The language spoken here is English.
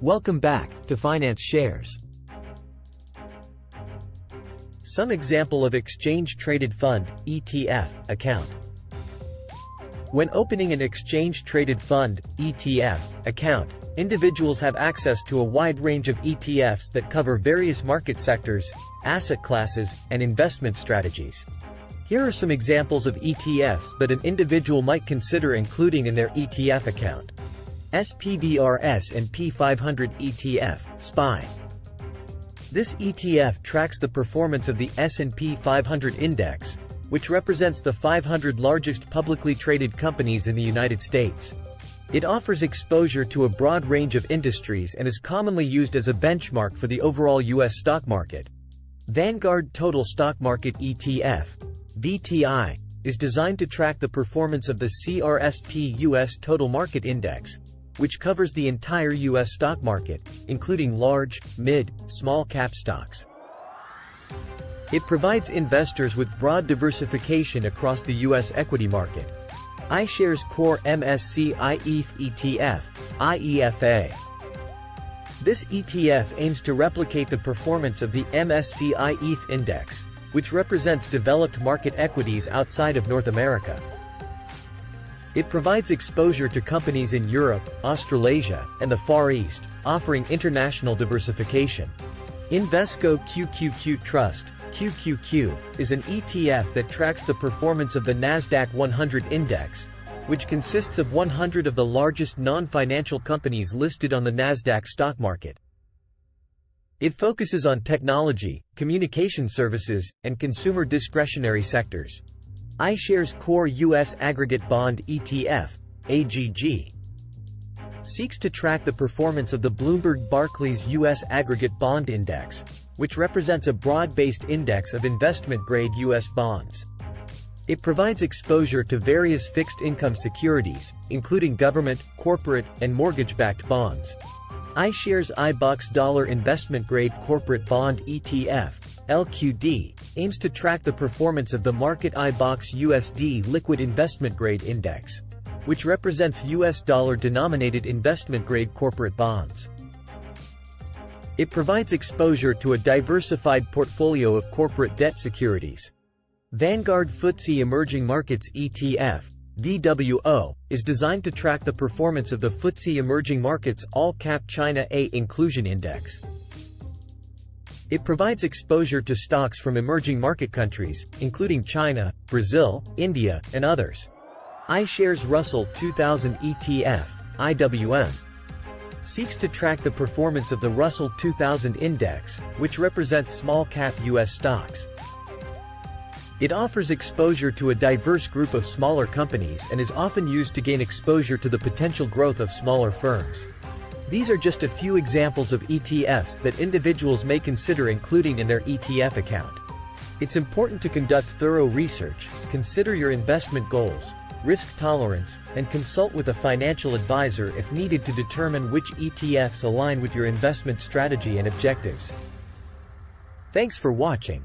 Welcome back to Finance Shares. Some example of exchange-traded fund (ETF) account. When opening an exchange-traded fund (ETF) account, individuals have access to a wide range of ETFs that cover various market sectors, asset classes, and investment strategies. Here are some examples of ETFs that an individual might consider including in their ETF account. SPDR S&P 500 ETF, SPY. This ETF tracks the performance of the S&P 500 index, which represents the 500 largest publicly traded companies in the United States. It offers exposure to a broad range of industries and is commonly used as a benchmark for the overall U.S. stock market. Vanguard Total Stock Market ETF, VTI, is designed to track the performance of the CRSP U.S. Total Market Index, which covers the entire U.S. stock market, including large, mid, small-cap stocks. It provides investors with broad diversification across the U.S. equity market. iShares Core MSCI ETH ETF, IEFA. This ETF aims to replicate the performance of the MSCI ETH index, which represents developed market equities outside of North America. It provides exposure to companies in Europe, Australasia, and the Far East, offering international diversification. Invesco QQQ Trust, QQQ, is an ETF that tracks the performance of the NASDAQ 100 index, which consists of 100 of the largest non-financial companies listed on the NASDAQ stock market. It focuses on technology, communication services, and consumer discretionary sectors. iShares Core US Aggregate Bond ETF, AGG, seeks to track the performance of the Bloomberg Barclays US Aggregate Bond Index, which represents a broad-based index of investment-grade U.S. bonds. It provides exposure to various fixed-income securities, including government, corporate, and mortgage-backed bonds. iShares iBoxx Dollar Investment Grade Corporate Bond ETF, LQD, aims to track the performance of the market iBoxx USD Liquid Investment Grade Index, which represents U.S. dollar-denominated investment-grade corporate bonds. It provides exposure to a diversified portfolio of corporate debt securities. Vanguard FTSE Emerging Markets ETF, VWO, is designed to track the performance of the FTSE Emerging Markets All-Cap China A Inclusion Index. It provides exposure to stocks from emerging market countries, including China, Brazil, India, and others. iShares Russell 2000 ETF, IWM, seeks to track the performance of the Russell 2000 index, which represents small-cap U.S. stocks. It offers exposure to a diverse group of smaller companies and is often used to gain exposure to the potential growth of smaller firms. These are just a few examples of ETFs that individuals may consider including in their ETF account. It's important to conduct thorough research, consider your investment goals, risk tolerance, and consult with a financial advisor if needed to determine which ETFs align with your investment strategy and objectives. Thanks for watching.